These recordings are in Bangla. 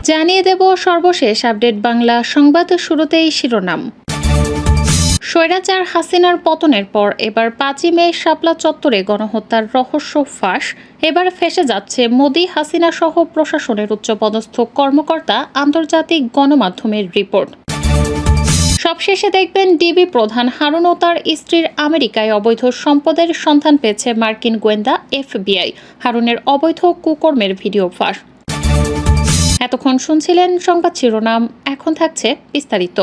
জানিয়ে দেব সর্বশেষ আপডেট বাংলা সংবাদ। শুরুতেই শিরোনাম। স্বৈরাচার হাসিনার পতনের পর এবার 5ই মে শাপলা চত্বরে গণহত্যার রহস্য ফাঁস। এবার ফেঁসে যাচ্ছে মোদি হাসিনা সহ প্রশাসনের উচ্চপদস্থ কর্মকর্তা, আন্তর্জাতিক গণমাধ্যমের রিপোর্ট। সবশেষে দেখবেন ডিবি প্রধান হারুন ও তার স্ত্রীর আমেরিকায় অবৈধ সম্পদের সন্ধান পেয়েছে মার্কিন গোয়েন্দা FBI। হারুনের অবৈধ কুকর্মের ভিডিও ফাঁস। এতক্ষণ শুনছিলেন সংবাদ শিরোনাম, এখন থাকছে বিস্তারিত।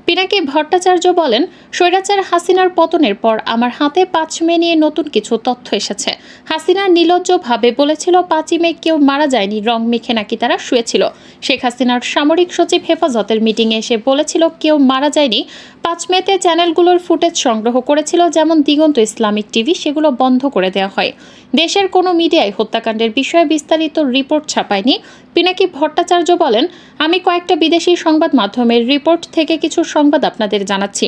পিনাকি ভট্টাচার্য বলেন, স্বৈরাচার হাসিনার পতনের পর আমার হাতে 5 মে নিয়ে নতুন কিছু তথ্য এসেছে। হাসিনা নির্লজ্জভাবে বলেছিল 5ই মে কেউ মারা যায়নি, রং মেখে নাকি তারা শুয়েছিল। শেখ হাসিনার সামরিক সচিব হেফাজতের মিটিংয়ে এসে বলেছিল কেউ মারা যায়নি। 5 মেতে চ্যানেলগুলোর ফুটেজ সংগ্রহ করেছিল, যেমন দিগন্ত ইসলামিক টিভি, সেগুলো বন্ধ করে দেওয়া হয়। দেশের কোনো মিডিয়ায় হত্যাকাণ্ডের বিষয়ে বিস্তারিত রিপোর্ট ছাপায়নি। পিনাকি ভট্টাচার্য বলেন, আমি কয়েকটা বিদেশি সংবাদ মাধ্যমের রিপোর্ট থেকে কিছু সংবাদ আপনাদের জানাচ্ছি।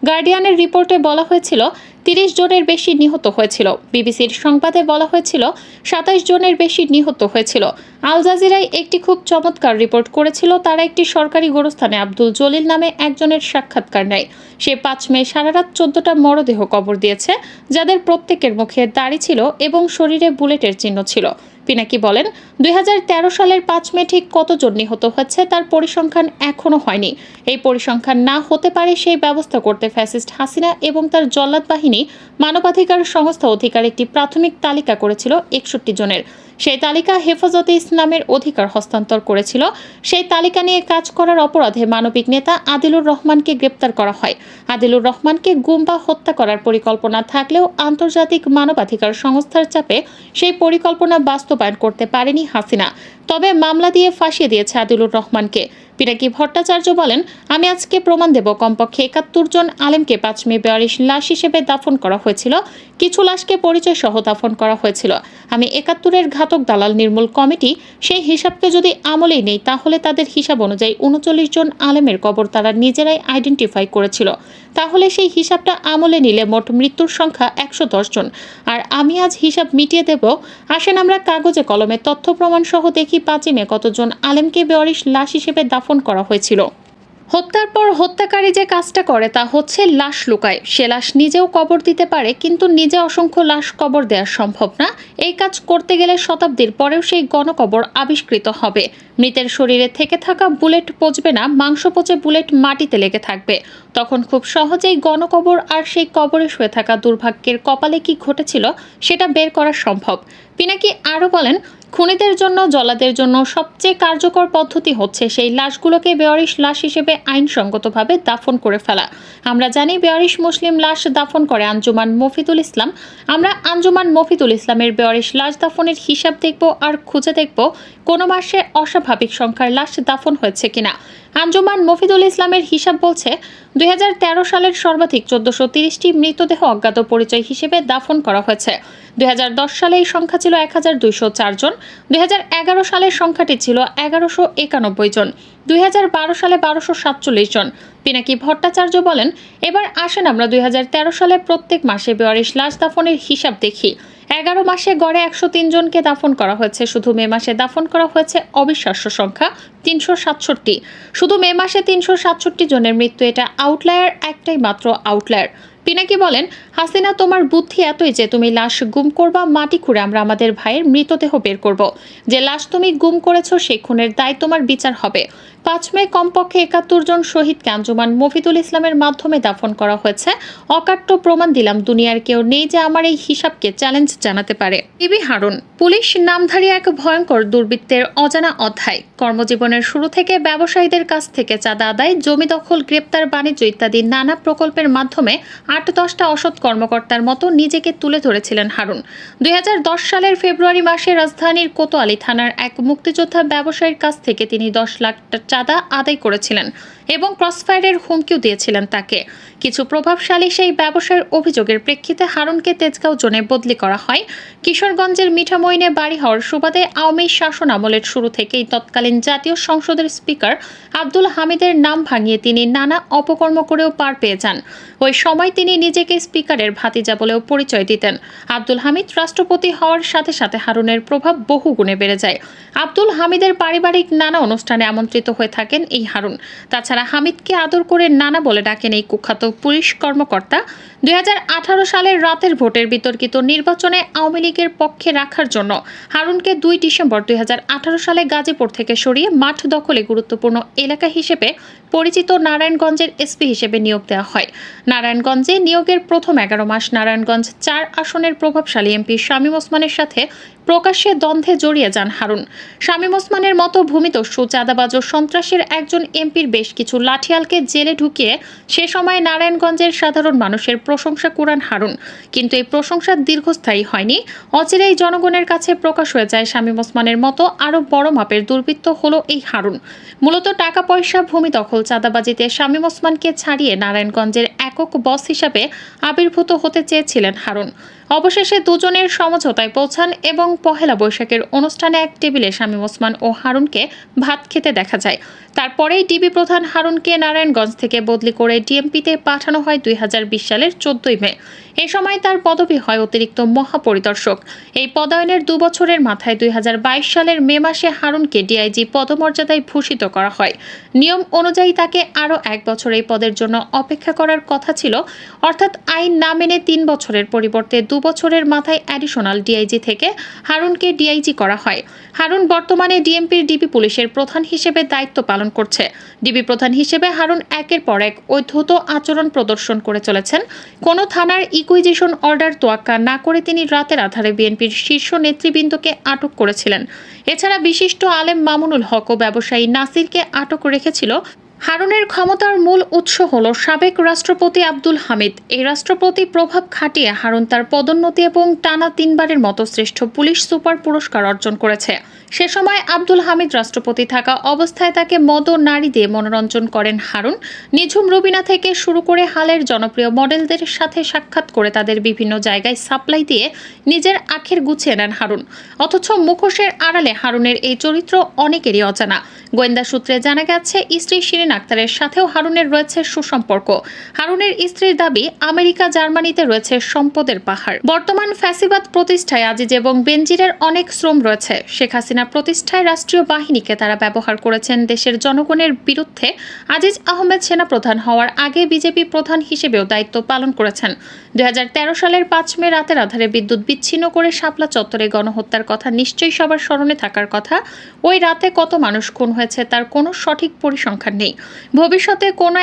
গার্ডিয়ানের রিপোর্টে বলা হয়েছিল 30 জনের বেশি নিহত হয়েছিল। বিবিসির সংবাদে বলা হয়েছিল 27 জনের বেশি নিহত হয়েছিল। আল জাজিরায় একটি খুব চমৎকার রিপোর্ট করেছিল, তারা একটি সরকারি গোরস্থানে আব্দুল জলিল নামে একজনের সাক্ষাৎকার নেয়। সে 5 মে সারারাত 14টা মরদেহ কবর দিয়েছে, যাদের প্রত্যেকের মুখে দাড়ি ছিল এবং শরীরে বুলেটের চিহ্ন ছিল। পিনাকি বলেন, 2013 সালের 5 মে ঠিক কতজন নিহত হচ্ছে তার পরিসংখ্যান এখনো হয়নি। এই পরিসংখ্যান না হতে পারে সেই ব্যবস্থা করতে ফ্যাসিস্ট হাসিনা এবং তার জল্লাদ বাহিনী মানবাধিকার সংস্থা অধিকার একটি প্রাথমিক তালিকা করেছিল 61 জনের। সেই তালিকা হেফাজতে ইসলামের অধিকার হস্তান্তর করেছিল। সেই তালিকা নিয়ে কাজ করার অপরাধে মানবিক নেতা আদিলুর রহমানকে গ্রেপ্তার করা হয়। আদিলুর রহমানকে গুম বা হত্যা করার পরিকল্পনা থাকলেও আন্তর্জাতিক মানবাধিকার সংস্থার চাপে সেই পরিকল্পনা বাস্তবায়ন করতে পারেনি হাসিনা। তবে মামলা দিয়ে ফাঁসিয়ে দিয়েছে আদিলুর রহমানকে। পিনাকি ভট্টাচার্য বলেন, আমি আজকে প্রমাণ দেব কমপক্ষে 71 জন আলেমকে 5 মে বেয়ারিশ লাশ হিসেবে দাফন করা হয়েছিল। কিছু লাশকে পরিচয় সহ দাফন করা হয়েছিল। আমি 71-এর ঘাতক দালাল নির্মূল কমিটি, সেই হিসাবকে যদি আমলেই নেই তাহলে তাদের হিসাব অনুযায়ী 39 জন আলেমের কবর তারা নিজেরাই আইডেন্টিফাই করেছিল। তাহলে সেই হিসাবটা আমলে নিলে মোট মৃত্যুর সংখ্যা 110 জন। আর আমি আজ হিসাব মিটিয়ে দেব। আসেন আমরা কাগজে কলমে তথ্য প্রমাণ সহ দেখি 5 মে কতজন আলেমকে বেয়ারিশ লাশ হিসেবে দাফন করা হয়েছিল। হত্যার পর হত্যাকারী যে কাজটা করে তা হচ্ছে লাশ লুকায়। সে লাশ নিজেও কবর দিতে পারে, কিন্তু নিজে অসংখ্য লাশ কবর দেওয়া সম্ভব না। এই কাজ করতে গেলে শতাব্দীর পরেও সেই গণকবর আবিষ্কৃত হবে। মৃতের শরীরে থেকে থাকা বুলেট পচবে না, মাংস পচে বুলেট মাটিতে লেগে থাকবে। তখন খুব সহজেই গণকবর আর সেই কবরে শুয়ে থাকা দুর্ভাগ্যের কপালে কি ঘটেছিল সেটা বের করা সম্ভব। পিনাকি আরও বলেন, খুনিদের জন্য, জল্লাদের জন্য সবচেয়ে কার্যকর পদ্ধতি হচ্ছে সেই লাশগুলোকে বেয়ারিশ লাশ হিসেবে আইনসঙ্গতভাবে দাফন করে ফেলা। আমরা জানি বেয়ারিশ মুসলিম লাশ দাফন করে আঞ্জুমান মফিদুল ইসলাম। আমরা আঞ্জুমান মফিদুল ইসলামের বেয়ারিশ লাশ দাফনের হিসাব দেখব আর খুঁজে দেখব কোনো মাসে অস্বাভাবিক সংখ্যার লাশ দাফন হয়েছে কিনা। আঞ্জুমান মফিদুল ইসলামের হিসাব বলছে 2013 সালের সর্বাধিক 1430টি মৃতদেহ অজ্ঞাত পরিচয় হিসেবে দাফন করা হয়েছে। 2010 সালে এই সংখ্যা ছিল 1204 জন। 2011 সালের সংখ্যাটি ছিল 1191 জন। 2012 সালে 1247 জন। পিনাকি ভট্টাচার্য বলেন, এবার আসেন আমরা 2013 সালে প্রত্যেক মাসে বেয়ারিশ লাশ দাফনের হিসাব দেখি। 11 মাসে গড়ে 103 জনকে দাফন করা হয়েছে। শুধু মে মাসে দাফন করা হয়েছে অবিশ্বাস্য সংখ্যা 367। শুধু মে মাসে 367 জনের মৃত্যু, এটা আউটলায়ার, একটাই মাত্র আউটলায়ার। পিনাকি বলেন, হাসিনা তোমার বুদ্ধি এতই যে তুমি লাশ গুম করবা, মাটি খুঁড়ে আমরা আমাদের ভাইয়ের মৃতদেহ বের করব। যে লাশ তুমি গুম করেছো সেই খুনের দায় তোমার বিচার হবে। 5 মে কমপক্ষে 71 জন শহীদকে আঞ্জুমান মফিদুল ইসলামের মাধ্যমে দাফন করা হয়েছে। অকাট্য প্রমাণ দিলাম, দুনিয়ার কেউ নেই যে আমার এই হিসাবকে চ্যালেঞ্জ জানাতে পারে। ডিবি হারুন, পুলিশ নামধারী এক ভয়ঙ্কর দুর্বৃত্তের অজানা অধ্যায়। কর্মজীবনের শুরু থেকে ব্যবসায়ীদের কাছ থেকে চাঁদা আদায়, জমি দখল, গ্রেপ্তার, বাণিজ্য ইত্যাদি নানা প্রকল্পের মাধ্যমে 8-10টা অসৎ কর্মকর্তার মতো নিজেকে তুলে ধরেছিলেন হারুন। 2010 সালের ফেব্রুয়ারি মাসে রাজধানীর কোতোয়ালি থানার এক মুক্তিযোদ্ধা ব্যবসায়ীর কাছ থেকে তিনি 10 লাখ চাঁদা আদায় করেছিলেন এবং ক্রসফায়ারের হুমকিও দিয়েছিলেন তাকে। কিছু প্রভাবশালী সেই ব্যবসায়ের অভিযোগের প্রেক্ষিতে হারুনকে তেজগাঁও জোনে বদলি করা হয়। কিশোরগঞ্জের মিঠামইনে বাড়ি হওয়ার সুবাদে আওয়ামী শাসন আমলের শুরু থেকেই তৎকালীন জাতীয় সংসদের স্পিকার আব্দুল হামিদের নাম ভাঙিয়ে তিনি নানা অপকর্ম করেও পার পেয়ে যান। ওই সময় তিনি নিজেকে স্পিকারের ভাতিজা বলেও পরিচয় দিতেন। আব্দুল হামিদ রাষ্ট্রপতি হওয়ার সাথে সাথে হারুনের প্রভাব বহু গুণে বেড়ে যায়। আব্দুল হামিদের পারিবারিক নানা অনুষ্ঠানে আমন্ত্রিত হয়ে থাকেন এই হারুন। তাছাড়া হামিদকে আদর করে নানা বলে ডাকেন এই কুখ্যাত পুলিশ কর্মকর্তা। 2018 সালের রাতের ভোটের বিতর্কিত নির্বাচনে আওয়ামী লীগের পক্ষে রাখার জন্য হারুনকে 2 ডিসেম্বর 2018 সালে গাজীপুর থেকে সরিয়ে মাঠ দখলে গুরুত্বপূর্ণ এলাকা হিসেবে পরিচিত নারায়ণগঞ্জের এসপি হিসেবে নিয়োগ দেওয়া হয়। নারায়ণগঞ্জে নিয়োগের প্রথম 11 মাস নারায়ণগঞ্জ 4 আসনের প্রভাবশালী এমপি শামীম ওসমানের সাথে প্রকাশ্যে দ্বন্দ্বে জড়িয়ে যান হারুন। শামীম ওসমানের মতো ভূমিদস্যু, চাঁদাবাজ ও সন্ত্রাসের একজন এমপির বেশ কিছু লাঠিয়ালকে জেলে ঢুকিয়ে সে সময় নারায়ণগঞ্জের সাধারণ মানুষের প্রশংসা কুড়ান হারুন। কিন্তু এই প্রশংসা দীর্ঘস্থায়ী হয়নি। অচিরেই জনগণের কাছে প্রকাশ হয়ে যায় শামীম ওসমানের মতো আরও বড় মাপের দুর্বৃত্ত হলো এই হারুন। মূলত টাকা পয়সা, ভূমি দখল, চাঁদাবাজিতে শামীম ওসমানকে ছাড়িয়ে নারায়ণগঞ্জের একক বস হিসাবে আবির্ভূত হতে চেয়েছিলেন হারুন। অবশেষে দুজনের সমঝোতায় পৌঁছান এবং পহেলা বৈশাখের অনুষ্ঠানে এক টেবিলে শামীম ওসমান ও হারুনকে ভাত খেতে দেখা যায়। তারপরেই ডিবি প্রধান হারুনকে নারায়ণগঞ্জ থেকে বদলি করে ডিএমপিতে পাঠানো হয় 2020 সালের 14 মে। এ সময় তার পদবি হয় অতিরিক্ত মহাপরিদর্শক। এই পদায়নের 2 বছরের মাথায় 2022 সালের মে মাসে হারুনকে ডিআইজি পদমর্যাদায় ভূষিত করা হয়। নিয়ম অনুযায়ী তাকে আরও 1 বছর এই পদের জন্য অপেক্ষা করার কথা ছিল, অর্থাৎ আইন না মেনে 3 বছরের পরিবর্তে 2 বছরের মাথায় অ্যাডিশনাল ডিআইজি থেকে হারুনকে ডিআইজি করা হয়। হারুন বর্তমানে ডিএমপির ডিবি পুলিশের প্রধান হিসেবে দায়িত্ব পালন করছে। ডিবি প্রধান হিসেবে হারুন একের পর এক অদ্ভুত আচরণ প্রদর্শন করে চলেছেন। কোনো থানার ইকুইজিশন অর্ডার তোয়াক্কা না করে তিনি রাতের আধারে বিএনপির শীর্ষ নেতৃবৃন্দকে আটক করেছিলেন। এছাড়া বিশিষ্ট আলেম মামুনুল হক ও ব্যবসায়ী নাসিরকে আটক রেখেছিল। হারুনের ক্ষমতার মূল উৎস হল সাবেক রাষ্ট্রপতি আব্দুল হামিদ। এই রাষ্ট্রপতি প্রভাব খাটিয়ে হারুন তার পদোন্নতি এবং টানা 3 বারের মতো শ্রেষ্ঠ পুলিশ সুপার পুরস্কার অর্জন করেছে। সে সময় আব্দুল হামিদ রাষ্ট্রপতি থাকা অবস্থায় তাকে মদ ও নারী দিয়ে মনোরঞ্জন করেন হারুন। নিঝুম রুবিনা থেকে শুরু করে হালের জনপ্রিয় মডেলদের সাথে সাক্ষাৎ করে তাদের বিভিন্ন জায়গায় সাপ্লাই দিয়ে নিজের আখের গুছিয়ে নেন হারুন। অথচ মুখোশের আড়ালে হারুনের এই চরিত্র অনেকেরই অজানা। গোয়েন্দা সূত্রে জানা গেছে, স্ত্রী শিরিন আক্তারের সাথেও হারুনের রয়েছে সুসম্পর্ক। হারুনের স্ত্রীর দাবি, আমেরিকা, জার্মানিতে রয়েছে সম্পদের পাহাড়। বর্তমান ফ্যাসিবাদ প্রতিষ্ঠায় আজিজ এবং বেনজিরের অনেক শ্রম রয়েছে। শেখ হাসিনা প্রতিষ্ঠায় রাষ্ট্রীয় বাহিনীকে তারা ব্যবহার করেছেন দেশের জনগণের বিরুদ্ধে। আজিজ আহমেদ সেনাপ্রধান হওয়ার আগে বিজেপি প্রধান হিসেবেও দায়িত্ব পালন করেছেন। 2013 সালের 5 মে রাতের আধারে বিদ্যুৎ বিচ্ছিন্ন করে শাপলা চত্বরে গণহত্যার কথা নিশ্চয়ই সবার স্মরণে থাকার কথা। ওই রাতে কত মানুষ খুন হয়েছে তার কোনো সঠিক পরিসংখ্যান নেই। ভবিষ্যতে কোনো